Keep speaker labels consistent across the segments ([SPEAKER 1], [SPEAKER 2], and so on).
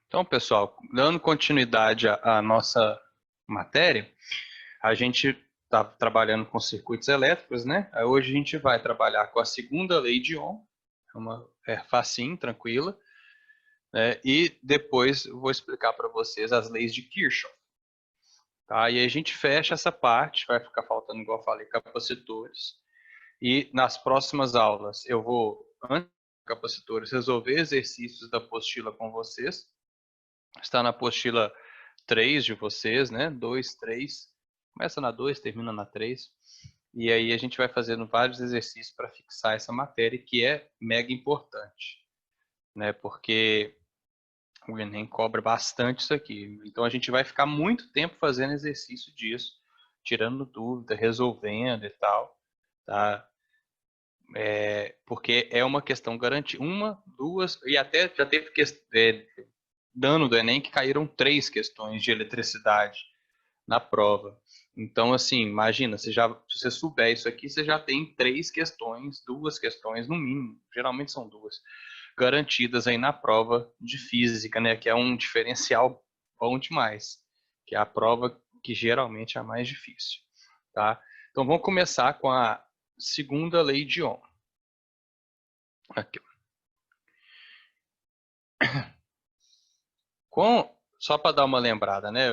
[SPEAKER 1] Então, pessoal, dando continuidade à nossa matéria, a gente está trabalhando com circuitos elétricos, né? Hoje a gente vai trabalhar com a segunda lei de Ohm, facinho, tranquila, né? E depois eu vou explicar para vocês as leis de Kirchhoff, tá? E aí a gente fecha essa parte, vai ficar faltando, igual eu falei, capacitores. E nas próximas aulas eu vou, antes dos capacitores, resolver exercícios da apostila com vocês. Está na apostila 3 de vocês, né? 2, 3. Começa na 2, termina na 3. E aí a gente vai fazendo vários exercícios para fixar essa matéria, que é mega importante, né? Porque o Enem cobra bastante isso aqui. Então a gente vai ficar muito tempo fazendo exercício disso, tirando dúvida, resolvendo e tal, tá? Porque é uma questão garantida. Uma, duas, e até já teve dano do Enem que caíram 3 questões de eletricidade na prova. Então, assim, imagina, se você souber isso aqui, você já tem 3 questões, 2 questões no mínimo, geralmente são 2, garantidas aí na prova de física, né? Que é um diferencial bom demais, que é a prova que geralmente é a mais difícil, tá? Então, vamos começar com a segunda lei de Ohm. Aqui. Só para dar uma lembrada, né?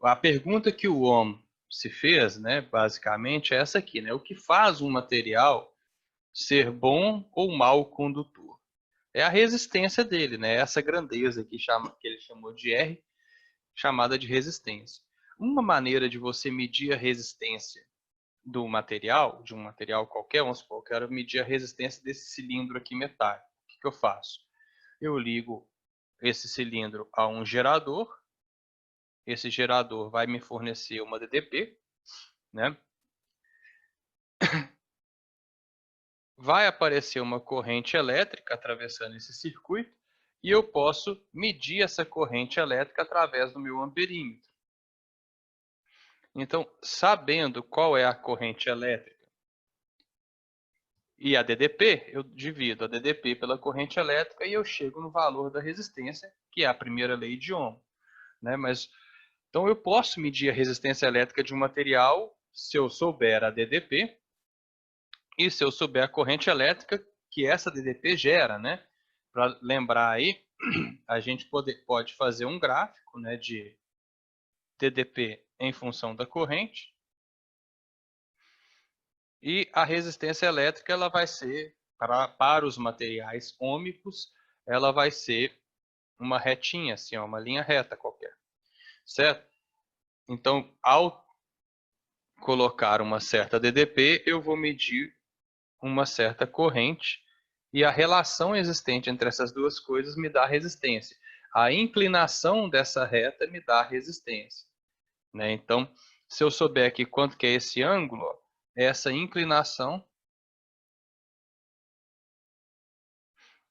[SPEAKER 1] A pergunta que o Ohm se fez, né, basicamente é essa aqui, né? O que faz um material ser bom ou mau condutor? É a resistência dele, né? Essa grandeza que ele chamou de R, chamada de resistência. Uma maneira de você medir a resistência do material, de um material qualquer, vamos supor, eu quero medir a resistência desse cilindro aqui metálico. O que eu faço? Eu ligo esse cilindro a um gerador. Esse gerador vai me fornecer uma DDP, né? Vai aparecer uma corrente elétrica atravessando esse circuito e eu posso medir essa corrente elétrica através do meu amperímetro. Então, sabendo qual é a corrente elétrica e a DDP, eu divido a DDP pela corrente elétrica e eu chego no valor da resistência, que é a primeira lei de Ohm, né? Então, eu posso medir a resistência elétrica de um material se eu souber a DDP e se eu souber a corrente elétrica que essa DDP gera, né? Para lembrar aí, a gente pode fazer um gráfico, né, de DDP em função da corrente. E a resistência elétrica ela vai ser, para os materiais ômicos, ela vai ser uma retinha, assim, uma linha reta qualquer, certo? Então, ao colocar uma certa DDP, eu vou medir uma certa corrente e a relação existente entre essas duas coisas me dá resistência. A inclinação dessa reta me dá resistência, né? Então, se eu souber aqui quanto que é esse ângulo, essa inclinação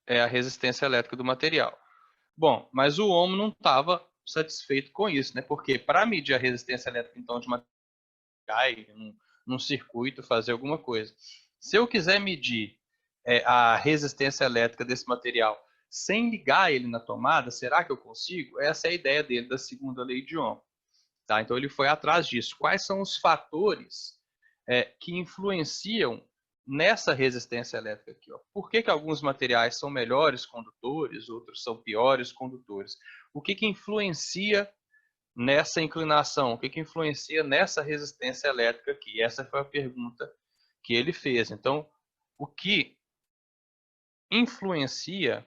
[SPEAKER 1] é a resistência elétrica do material. Bom, mas o Ohm não estava satisfeito com isso, né? Porque para medir a resistência elétrica então de materiais, num circuito, fazer alguma coisa. Se eu quiser medir a resistência elétrica desse material sem ligar ele na tomada, será que eu consigo? Essa é a ideia dele da segunda lei de Ohm. Tá? Então ele foi atrás disso. Quais são os fatores que influenciam nessa resistência elétrica aqui? Ó? Por que alguns materiais são melhores condutores, outros são piores condutores? O que influencia nessa inclinação? O que influencia nessa resistência elétrica aqui? Essa foi a pergunta que ele fez. Então, o que influencia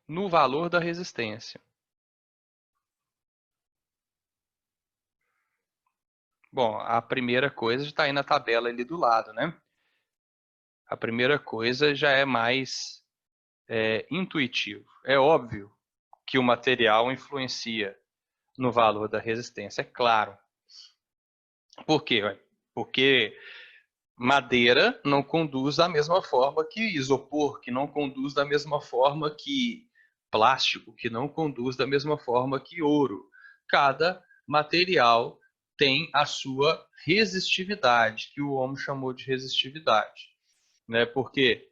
[SPEAKER 1] no valor da resistência? Bom, a primeira coisa está aí na tabela ali do lado, né? A primeira coisa já é mais intuitivo. É óbvio que o material influencia no valor da resistência, é claro. Por quê? Porque madeira não conduz da mesma forma que isopor, que não conduz da mesma forma que plástico, que não conduz da mesma forma que ouro. Cada material tem a sua resistividade, que o Ohm chamou de resistividade, né? Porque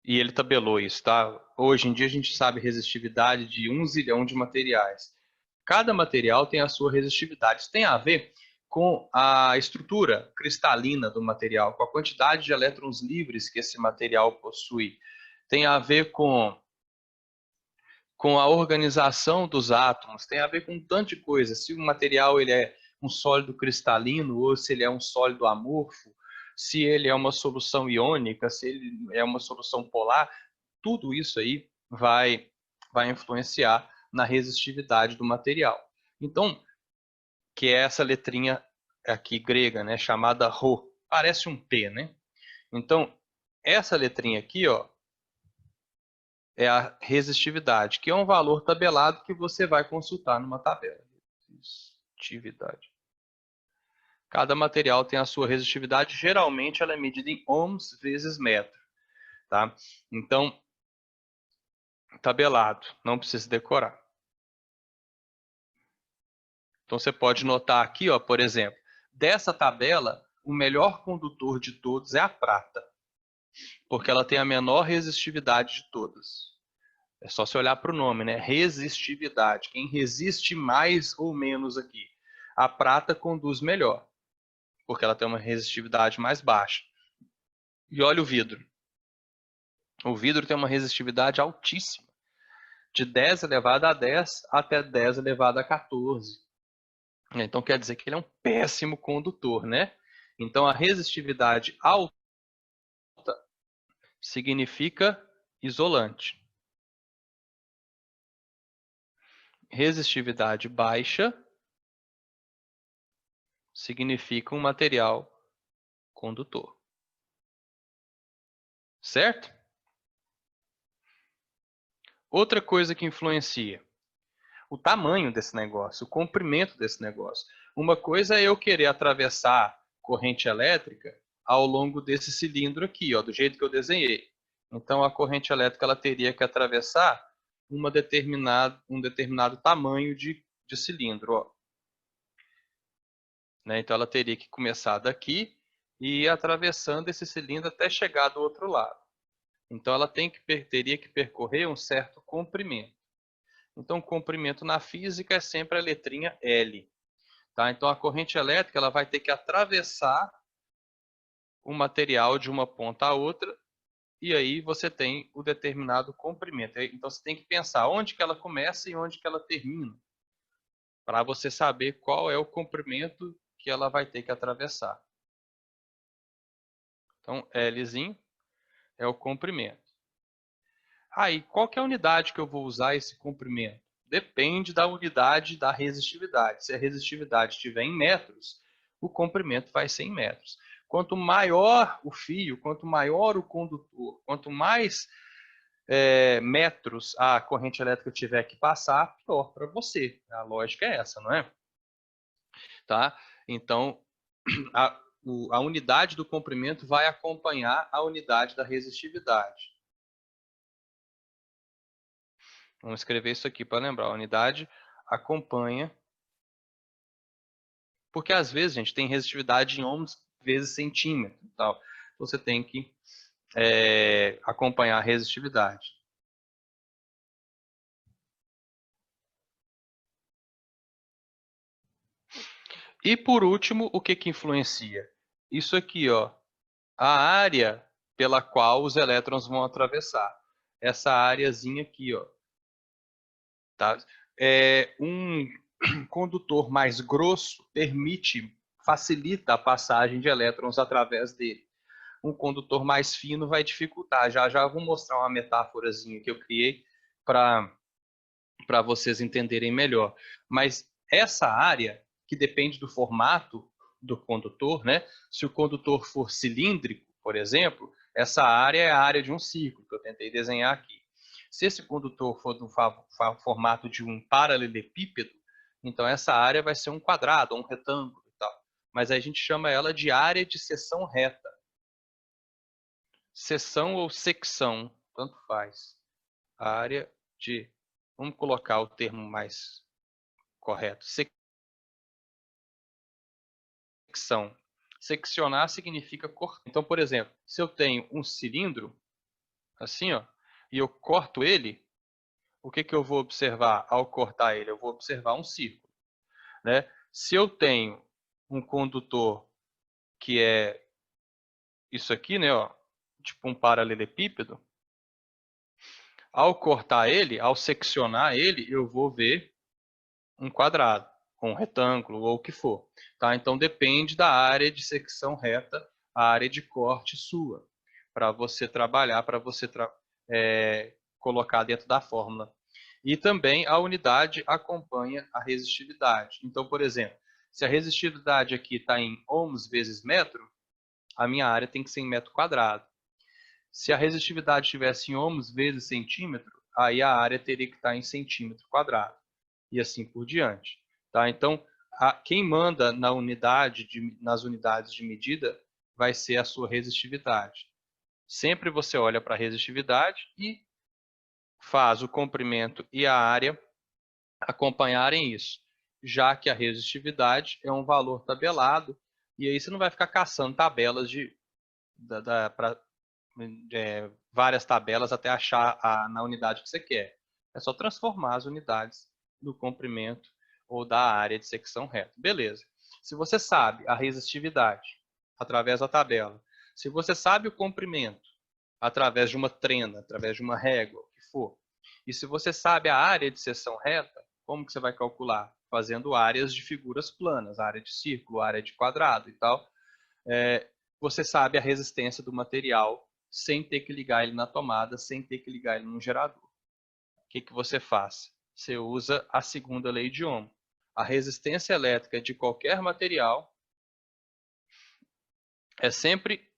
[SPEAKER 1] E ele tabelou isso, tá? Hoje em dia a gente sabe resistividade de 1 zilhão de materiais. Cada material tem a sua resistividade. Isso tem a ver com a estrutura cristalina do material, com a quantidade de elétrons livres que esse material possui. Tem a ver com a organização dos átomos, tem a ver com um tanto de coisa. Se o material ele é um sólido cristalino ou se ele é um sólido amorfo, se ele é uma solução iônica, se ele é uma solução polar, tudo isso aí vai influenciar na resistividade do material. Então, que é essa letrinha aqui grega, né, chamada Rho, parece um P, né? Então, essa letrinha aqui, ó, é a resistividade, que é um valor tabelado que você vai consultar numa tabela. Resistividade. Cada material tem a sua resistividade, geralmente ela é medida em ohms vezes metro, tá? Então, tabelado, não precisa decorar. Então você pode notar aqui, ó, por exemplo, dessa tabela, o melhor condutor de todos é a prata, porque ela tem a menor resistividade de todas. É só você olhar para o nome, né? Resistividade. Quem resiste mais ou menos aqui? A prata conduz melhor, porque ela tem uma resistividade mais baixa. E olha o vidro. O vidro tem uma resistividade altíssima, de 10 elevado a 10 até 10 elevado a 14. Então quer dizer que ele é um péssimo condutor, né? Então a resistividade alta significa isolante. Resistividade baixa significa um material condutor. Certo? Outra coisa que influencia, o tamanho desse negócio, o comprimento desse negócio. Uma coisa é eu querer atravessar corrente elétrica ao longo desse cilindro aqui, ó, do jeito que eu desenhei. Então a corrente elétrica ela teria que atravessar um determinado tamanho de cilindro, ó. Né? Então ela teria que começar daqui e ir atravessando esse cilindro até chegar do outro lado. Então ela teria que percorrer um certo comprimento. Então, o comprimento na física é sempre a letrinha L. Tá? Então, a corrente elétrica ela vai ter que atravessar o material de uma ponta a outra e aí você tem o determinado comprimento. Então, você tem que pensar onde que ela começa e onde que ela termina, para você saber qual é o comprimento que ela vai ter que atravessar. Então, Lzinho é o comprimento. Aí, qual que é a unidade que eu vou usar esse comprimento? Depende da unidade da resistividade. Se a resistividade estiver em metros, o comprimento vai ser em metros. Quanto maior o fio, quanto maior o condutor, quanto mais metros a corrente elétrica tiver que passar, pior para você. A lógica é essa, não é? Tá? Então, a unidade do comprimento vai acompanhar a unidade da resistividade. Vamos escrever isso aqui para lembrar. A unidade acompanha. Porque às vezes, gente, tem resistividade em ohms vezes centímetro e tal. Então, você tem que acompanhar a resistividade. E por último, o que que influencia? Isso aqui, ó, a área pela qual os elétrons vão atravessar. Essa áreazinha aqui, ó. Tá? Um condutor mais grosso facilita a passagem de elétrons através dele. Um condutor mais fino vai dificultar. Já já vou mostrar uma metáforazinha que eu criei para vocês entenderem melhor. Mas essa área, que depende do formato do condutor, né? Se o condutor for cilíndrico, por exemplo, essa área é a área de um círculo, que eu tentei desenhar aqui. Se esse condutor for do formato de um paralelepípedo, então essa área vai ser um quadrado, um retângulo e tal. Mas a gente chama ela de área de seção reta. Seção ou secção, tanto faz. A área de, vamos colocar o termo mais correto, secção. Seccionar significa cortar. Então, por exemplo, se eu tenho um cilindro, assim, ó, e eu corto ele, o que eu vou observar ao cortar ele? Eu vou observar um círculo, né? Se eu tenho um condutor que é isso aqui, né, ó, tipo um paralelepípedo, ao cortar ele, ao seccionar ele, eu vou ver um quadrado, um retângulo ou o que for, tá? Então depende da área de secção reta, a área de corte sua, para você trabalhar, para você colocar dentro da fórmula. E também a unidade acompanha a resistividade. Então, por exemplo, se a resistividade aqui está em ohms vezes metro, a minha área tem que ser em metro quadrado. Se a resistividade estivesse em ohms vezes centímetro, aí a área teria que estar em centímetro quadrado. E assim por diante. Tá? Então, quem manda nas unidades de medida vai ser a sua resistividade. Sempre você olha para a resistividade e faz o comprimento e a área acompanharem isso, já que a resistividade é um valor tabelado, e aí você não vai ficar caçando tabelas várias tabelas até achar na unidade que você quer. É só transformar as unidades do comprimento ou da área de secção reta. Beleza. Se você sabe a resistividade através da tabela, se você sabe o comprimento através de uma trena, através de uma régua, o que for, e se você sabe a área de seção reta, como que você vai calcular? Fazendo áreas de figuras planas, área de círculo, área de quadrado e tal. Você sabe a resistência do material sem ter que ligar ele na tomada, sem ter que ligar ele num gerador. O que você faz? Você usa a segunda lei de Ohm. A resistência elétrica de qualquer material é sempre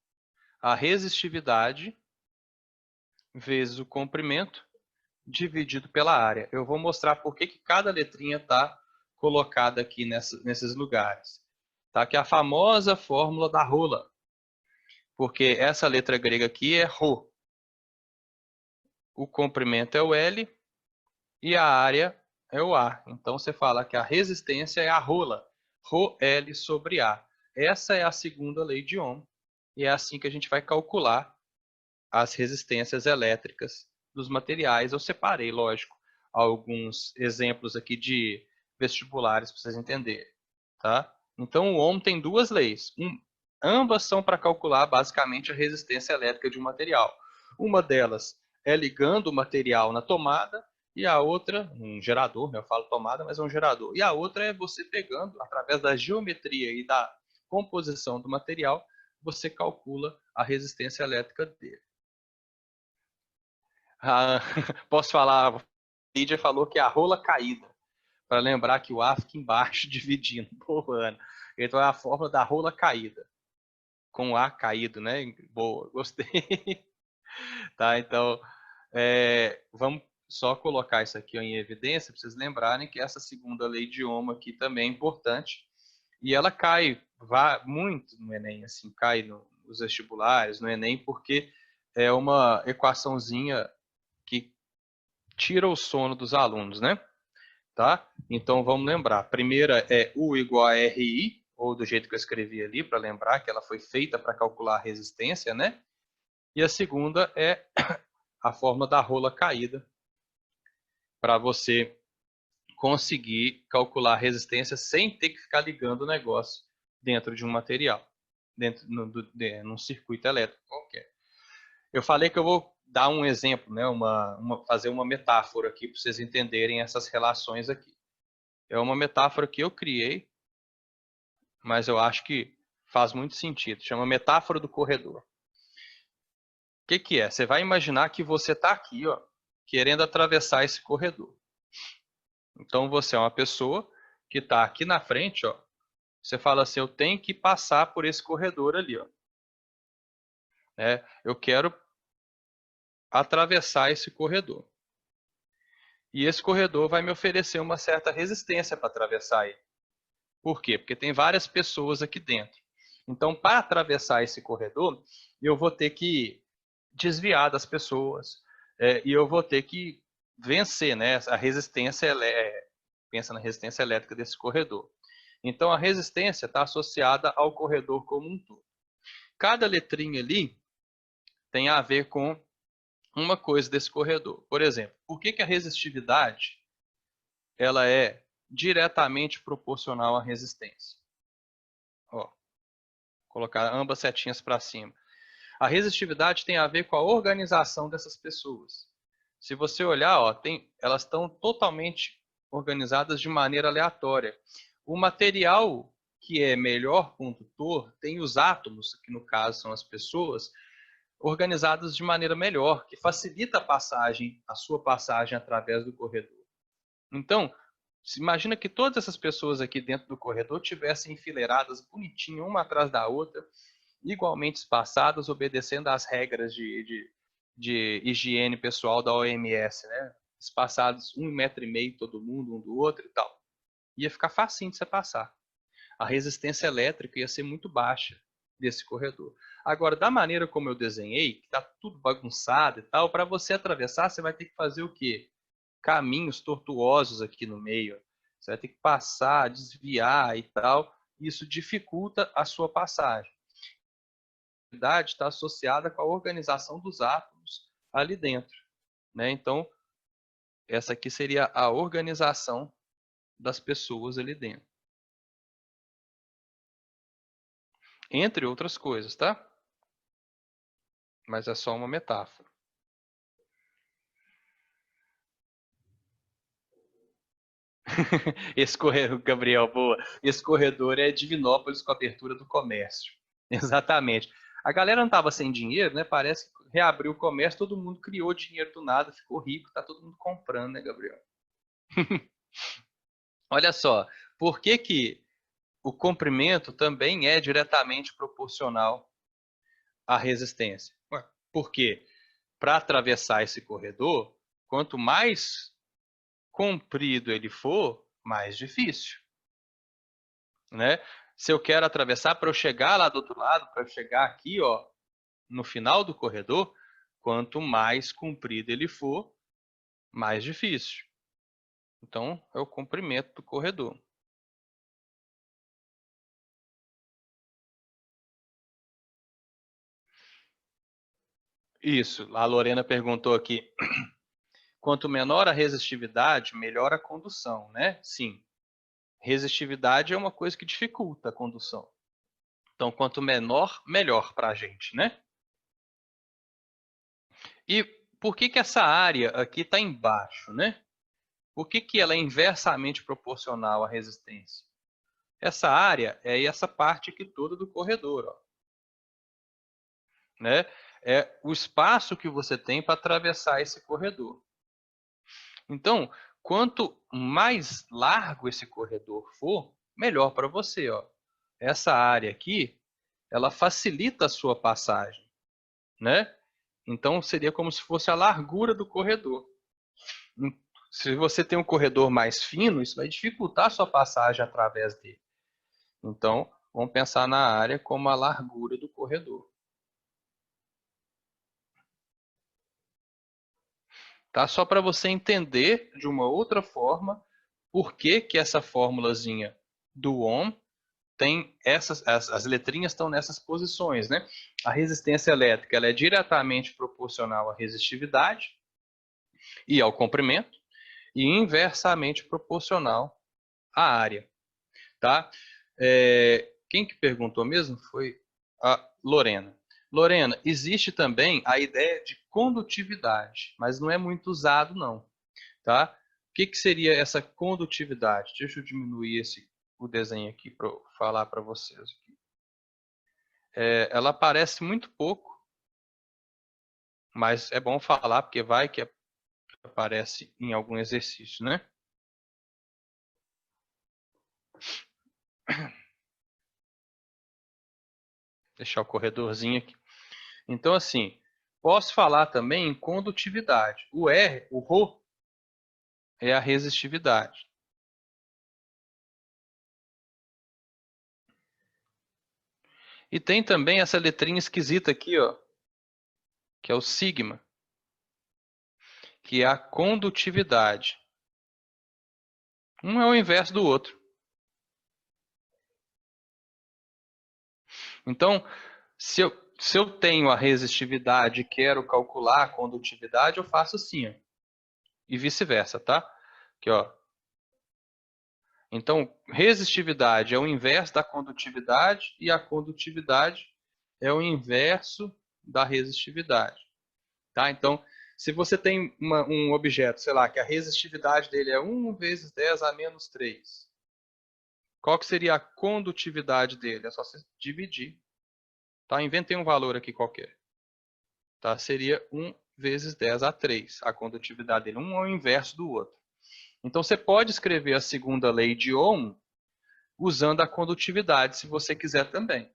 [SPEAKER 1] a resistividade vezes o comprimento dividido pela área. Eu vou mostrar por que cada letrinha está colocada aqui nesses lugares. Tá? Que é a famosa fórmula da rola. Porque essa letra grega aqui é Rho. O comprimento é o L e a área é o A. Então você fala que a resistência é a rola, ρL sobre A. Essa é a segunda lei de Ohm e é assim que a gente vai calcular as resistências elétricas dos materiais. Eu separei, lógico, alguns exemplos aqui de vestibulares para vocês entenderem, tá? Então o Ohm tem duas leis. Ambas são para calcular basicamente a resistência elétrica de um material. Uma delas é ligando o material na tomada e a outra, um gerador, né? Eu falo tomada, mas é um gerador. E a outra é você pegando, através da geometria e da composição do material, você calcula a resistência elétrica dele. Posso falar, a Lídia falou que é a rola caída, para lembrar que o A fica embaixo dividindo por ano. Então é a fórmula da rola caída, com o A caído, né? Boa, gostei. Tá, então, vamos só colocar isso aqui em evidência, para vocês lembrarem que essa segunda lei de Ohm aqui também é importante. E ela cai muito no Enem, assim, cai nos vestibulares, no Enem, porque é uma equaçãozinha que tira o sono dos alunos, né? Tá? Então vamos lembrar. A primeira é U igual a RI, ou do jeito que eu escrevi ali, para lembrar que ela foi feita para calcular a resistência, né? E a segunda é a forma da rola caída, para você conseguir calcular a resistência sem ter que ficar ligando o negócio dentro de um material, dentro num circuito elétrico qualquer. Eu falei que eu vou dar um exemplo, né? Fazer uma metáfora aqui para vocês entenderem essas relações aqui. É uma metáfora que eu criei, mas eu acho que faz muito sentido. Chama metáfora do corredor. O que é? Você vai imaginar que você está aqui, ó, querendo atravessar esse corredor. Então você é uma pessoa que está aqui na frente, ó. Você fala assim, eu tenho que passar por esse corredor ali, ó. Eu quero atravessar esse corredor. E esse corredor vai me oferecer uma certa resistência para atravessar ele. Por quê? Porque tem várias pessoas aqui dentro. Então, para atravessar esse corredor, eu vou ter que desviar das pessoas e eu vou ter que vencer, né, a resistência. Pensa na resistência elétrica desse corredor. Então, a resistência está associada ao corredor como um todo. Cada letrinha ali tem a ver com uma coisa desse corredor. Por exemplo, por que a resistividade ela é diretamente proporcional à resistência? Ó, colocar ambas setinhas para cima. A resistividade tem a ver com a organização dessas pessoas. Se você olhar, ó, elas estão totalmente organizadas de maneira aleatória. O material que é melhor condutor tem os átomos, que no caso são as pessoas, organizados de maneira melhor, que facilita a sua passagem através do corredor. Então, imagina que todas essas pessoas aqui dentro do corredor tivessem enfileiradas bonitinho, uma atrás da outra, igualmente espaçadas, obedecendo às regras de higiene pessoal da OMS, né? Espaçados 1,5 m todo mundo, um do outro e tal. Ia ficar facinho de você passar. A resistência elétrica ia ser muito baixa desse corredor. Agora, da maneira como eu desenhei, que está tudo bagunçado e tal, para você atravessar, você vai ter que fazer o quê? Caminhos tortuosos aqui no meio. Você vai ter que passar, desviar e tal. Isso dificulta a sua passagem. A atividade está associada com a organização dos átomos ali dentro, né? Então, essa aqui seria a organização das pessoas ali dentro. Entre outras coisas, tá? Mas é só uma metáfora. Esse corredor, Gabriel, boa. Esse corredor é Divinópolis com a abertura do comércio. Exatamente. A galera não estava sem dinheiro, né? Parece que reabriu o comércio, todo mundo criou dinheiro do nada, ficou rico, tá todo mundo comprando, né, Gabriel? Olha só, por que que o comprimento também é diretamente proporcional à resistência? Ué, porque para atravessar esse corredor, quanto mais comprido ele for, mais difícil, né? Se eu quero atravessar para eu chegar lá do outro lado, para eu chegar aqui, ó, no final do corredor, quanto mais comprido ele for, mais difícil. Então, é o comprimento do corredor. Isso, a Lorena perguntou aqui, quanto menor a resistividade, melhor a condução, né? Sim, resistividade é uma coisa que dificulta a condução. Então, quanto menor, melhor para a gente, né? E por que que essa área aqui está embaixo, né? Por que que ela é inversamente proporcional à resistência? Essa área é essa parte aqui toda do corredor, ó, né? É o espaço que você tem para atravessar esse corredor. Então, quanto mais largo esse corredor for, melhor para você, ó. Essa área aqui, ela facilita a sua passagem, né? Então, seria como se fosse a largura do corredor. Se você tem um corredor mais fino, isso vai dificultar a sua passagem através dele. Então, vamos pensar na área como a largura do corredor. Tá? Só para você entender de uma outra forma por que que essa formulazinha do Ohm tem as letrinhas estão nessas posições, né? A resistência elétrica ela é diretamente proporcional à resistividade e ao comprimento e inversamente proporcional à área, tá? Quem que perguntou mesmo foi a Lorena. Lorena, existe também a ideia de condutividade, mas não é muito usado não, tá? O que que seria essa condutividade? Deixa eu diminuir o desenho aqui para falar para vocês. Ela aparece muito pouco, mas é bom falar porque vai que aparece em algum exercício, né? Deixar o corredorzinho aqui. Então, assim, posso falar também em condutividade. O R, o Rho, é a resistividade. E tem também essa letrinha esquisita aqui, ó, que é o sigma, que é a condutividade. Um é o inverso do outro. Então, se eu tenho a resistividade e quero calcular a condutividade, eu faço assim, ó. E vice-versa, tá? Aqui, ó. Então, resistividade é o inverso da condutividade e a condutividade é o inverso da resistividade, tá? Então, se você tem um objeto, sei lá, que a resistividade dele é 1 vezes 10 a menos 3, qual que seria a condutividade dele? É só você dividir, tá? Inventei um valor aqui qualquer, tá? Seria 1 vezes 10 a 3, a condutividade dele. Um é o inverso do outro. Então, você pode escrever a segunda lei de Ohm usando a condutividade, se você quiser também.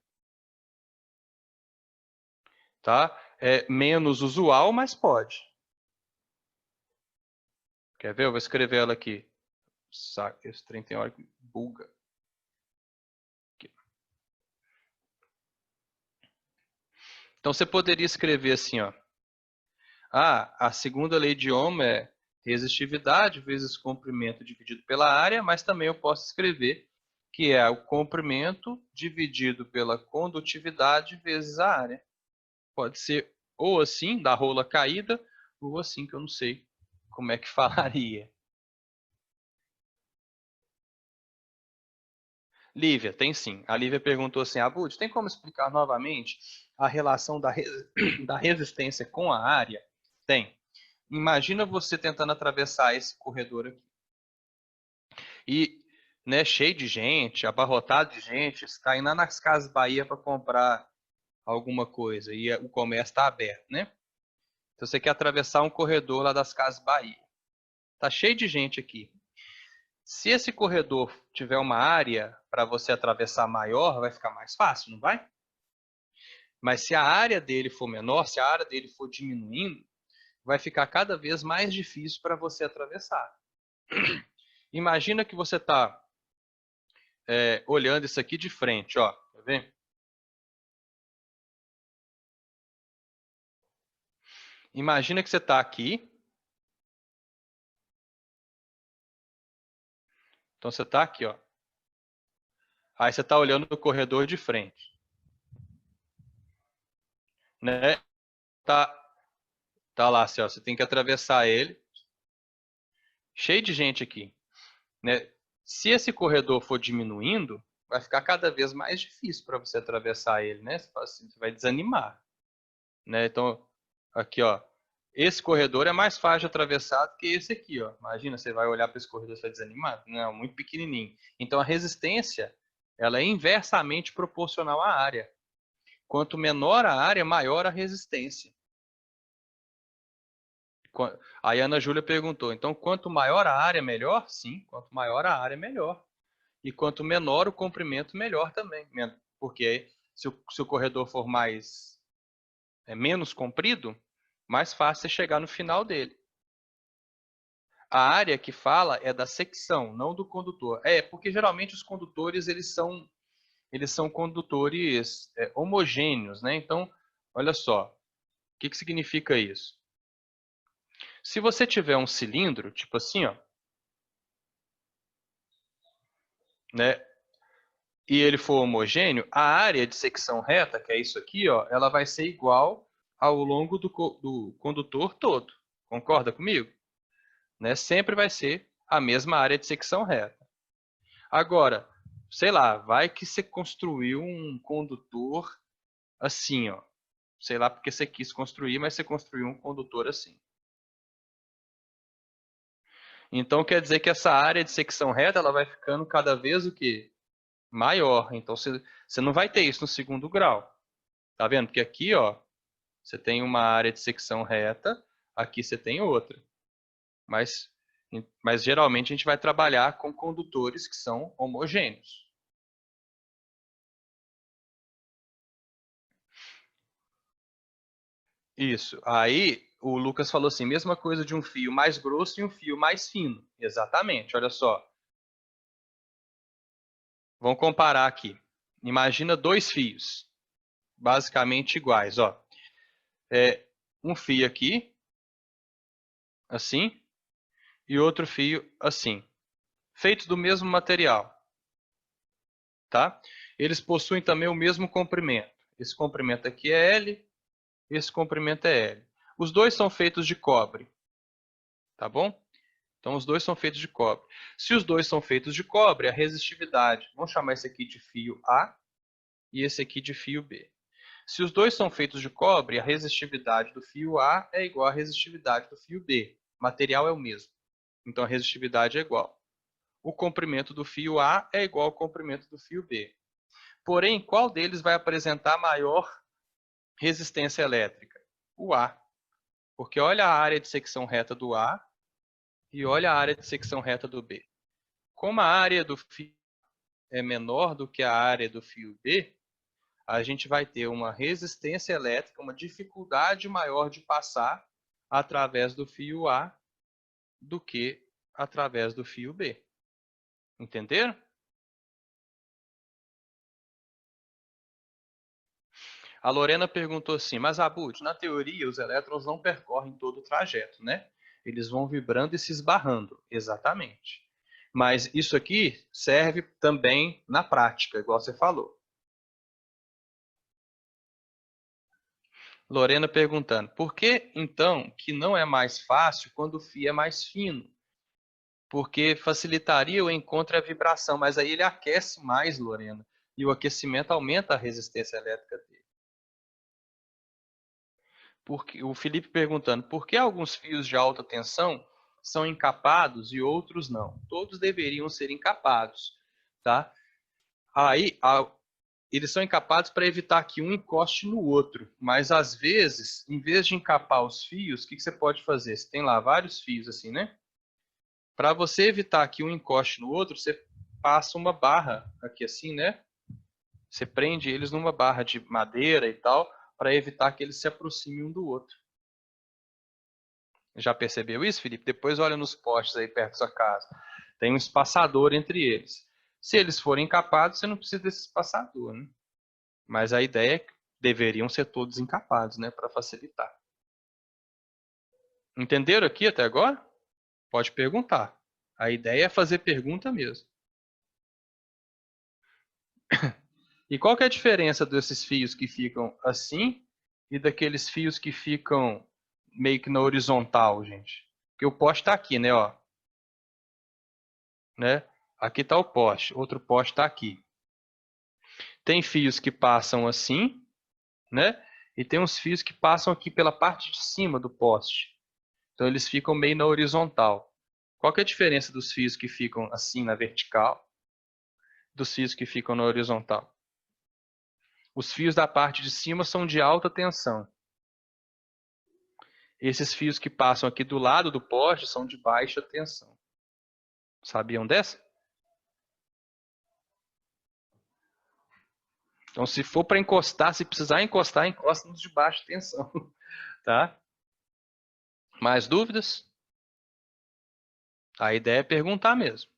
[SPEAKER 1] Tá? É menos usual, mas pode. Quer ver? Eu vou escrever ela aqui. Esse trem tem hora que buga. Aqui. Então, você poderia escrever assim, ó. A segunda lei de Ohm é resistividade vezes comprimento dividido pela área, mas também eu posso escrever que é o comprimento dividido pela condutividade vezes a área. Pode ser ou assim, da rola caída, ou assim, que eu não sei como é que falaria. Lívia, tem sim. A Lívia perguntou assim, Abud, tem como explicar novamente a relação da resistência com a área? Tem. Imagina você tentando atravessar esse corredor aqui. E, né, cheio de gente, abarrotado de gente, você está indo lá nas Casas Bahia para comprar alguma coisa e o comércio está aberto, né? Então você quer atravessar um corredor lá das Casas Bahia. Tá cheio de gente aqui. Se esse corredor tiver uma área para você atravessar maior, vai ficar mais fácil, não vai? Mas se a área dele for menor, se a área dele for diminuindo, vai ficar cada vez mais difícil para você atravessar. Imagina que você está olhando isso aqui de frente, ó. Tá vendo? Imagina que você está aqui. Então você está aqui, ó. Aí você está olhando no corredor de frente, né? Tá lá, assim, ó. Você tem que atravessar ele. Cheio de gente aqui, né? Se esse corredor for diminuindo, vai ficar cada vez mais difícil para você atravessar ele, né? Você vai desanimar, né? Então, aqui, ó, esse corredor é mais fácil de atravessar do que esse aqui, ó. Imagina, você vai olhar para esse corredor e vai desanimar? Não, muito pequenininho. Então, a resistência, ela é inversamente proporcional à área. Quanto menor a área, maior a resistência. Aí a Ana Júlia perguntou, então quanto maior a área, melhor? Sim, quanto maior a área, melhor. E quanto menor o comprimento, melhor também. Porque se o corredor for menos comprido, mais fácil é chegar no final dele. A área que fala é da secção, não do condutor. Porque geralmente os condutores eles são condutores homogêneos, né? Então, olha só, o que significa isso? Se você tiver um cilindro, tipo assim, ó, né? E ele for homogêneo, a área de secção reta, que é isso aqui, ó, ela vai ser igual ao longo do condutor todo. Concorda comigo? Né? Sempre vai ser a mesma área de secção reta. Agora, sei lá, vai que você construiu um condutor assim, ó. Sei lá porque você quis construir, mas você construiu um condutor assim. Então quer dizer que essa área de secção reta ela vai ficando cada vez o quê? Maior. Então você não vai ter isso no segundo grau. Tá vendo? Porque aqui, ó, você tem uma área de secção reta, aqui você tem outra. Mas, mas geralmente a gente vai trabalhar com condutores que são homogêneos. Isso. Aí o Lucas falou assim, mesma coisa de um fio mais grosso e um fio mais fino. Exatamente, olha só. Vamos comparar aqui. Imagina dois fios, basicamente iguais, ó. Um fio aqui, assim, e outro fio assim, feitos do mesmo material, tá? Eles possuem também o mesmo comprimento. Esse comprimento aqui é L, esse comprimento é L. Os dois são feitos de cobre, tá bom? Então, os dois são feitos de cobre. Se os dois são feitos de cobre, a resistividade, vamos chamar esse aqui de fio A e esse aqui de fio B. Se os dois são feitos de cobre, a resistividade do fio A é igual à resistividade do fio B. O material é o mesmo. Então, a resistividade é igual. O comprimento do fio A é igual ao comprimento do fio B. Porém, qual deles vai apresentar maior resistência elétrica? O A. Porque olha a área de secção reta do A e olha a área de secção reta do B. Como a área do fio é menor do que a área do fio B, a gente vai ter uma resistência elétrica, uma dificuldade maior de passar através do fio A do que através do fio B. Entenderam? A Lorena perguntou assim, mas Abud, na teoria os elétrons não percorrem todo o trajeto, né? Eles vão vibrando e se esbarrando. Exatamente. Mas isso aqui serve também na prática, igual você falou. Lorena perguntando, por que então que não é mais fácil quando o fio é mais fino? Porque facilitaria o encontro e a vibração, mas aí ele aquece mais, Lorena, e o aquecimento aumenta a resistência elétrica dele. Porque, o Felipe perguntando, por que alguns fios de alta tensão são encapados e outros não? Todos deveriam ser encapados, tá? Aí, eles são encapados para evitar que um encoste no outro, mas às vezes, em vez de encapar os fios, o que você pode fazer? Você tem lá vários fios assim, né? Para você evitar que um encoste no outro, você passa uma barra aqui assim, né? Você prende eles numa barra de madeira e tal, para evitar que eles se aproximem um do outro. Já percebeu isso, Felipe? Depois olha nos postes aí perto da sua casa. Tem um espaçador entre eles. Se eles forem encapados, você não precisa desse espaçador, né? Mas a ideia é que deveriam ser todos encapados, né? Para facilitar. Entenderam aqui até agora? Pode perguntar. A ideia é fazer pergunta mesmo. E qual que é a diferença desses fios que ficam assim e daqueles fios que ficam meio que na horizontal, gente? Porque o poste está aqui, né? Ó, né? Aqui está o poste, outro poste está aqui. Tem fios que passam assim, né? E tem uns fios que passam aqui pela parte de cima do poste. Então eles ficam meio na horizontal. Qual que é a diferença dos fios que ficam assim na vertical dos fios que ficam na horizontal? Os fios da parte de cima são de alta tensão. Esses fios que passam aqui do lado do poste são de baixa tensão. Sabiam dessa? Então, se for para encostar, se precisar encostar, encosta nos de baixa tensão. Tá? Mais dúvidas? A ideia é perguntar mesmo.